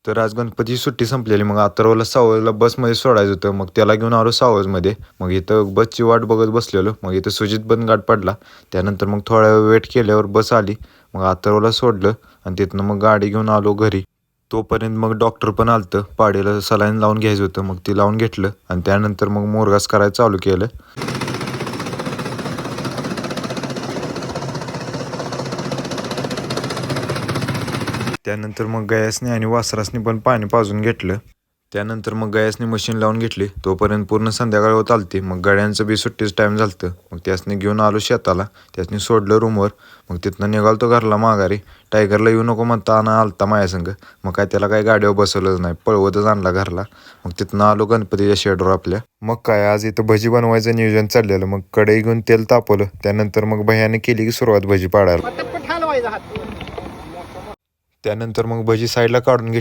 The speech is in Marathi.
तर आज गणपतीची सुट्टी संपलेली. मग अथर्वला सावजला बसमध्ये सोडायचं होतं. मग त्याला घेऊन आलो सावजमध्ये. मग इथं बसची वाट बघत बसलेलो. मग इथं सुजित पण गाठ पडला. त्यानंतर मग थोडा वेळ वेट केल्यावर बस आली. मग अथर्वला सोडलं आणि तिथनं मग गाडी घेऊन आलो घरी. तोपर्यंत मग डॉक्टर पण आलतं. पाडीला सलाईन लावून घ्यायचं होतं. मग ती लावून घेतलं आणि त्यानंतर मग मोरगास करायला चालू केलं. त्यानंतर मग गयासने आणि वासरासने पण पाणी पाजून घेतलं. त्यानंतर मग गयासने मशीन लावून घेतली. तोपर्यंत पूर्ण संध्याकाळ होत आलती. मग गाड्यांचं बी सुट्टीचं टाईम झालतं. मग त्यासने घेऊन आलो शेताला. त्यासने सोडलं रूमवर. मग तिथनं निघालतो घरला माघारी. टायगरला येऊ नको म्हणता आलता माझ्यासंग. मग काय त्याला काय गाडीवर बसवलंच नाही, पळवतच आणला घरला. मग तिथनं आलो गणपतीच्या शेडवर आपल्या. मग काय आज इथं भजी बनवायचं नियोजन चाललेलं. मग कढई घेऊन तेल तापवलं. त्यानंतर मग भैयाने केली की सुरुवात भजी पाडायला. त्यानंतर मग भजी साईडला काढून घेतली.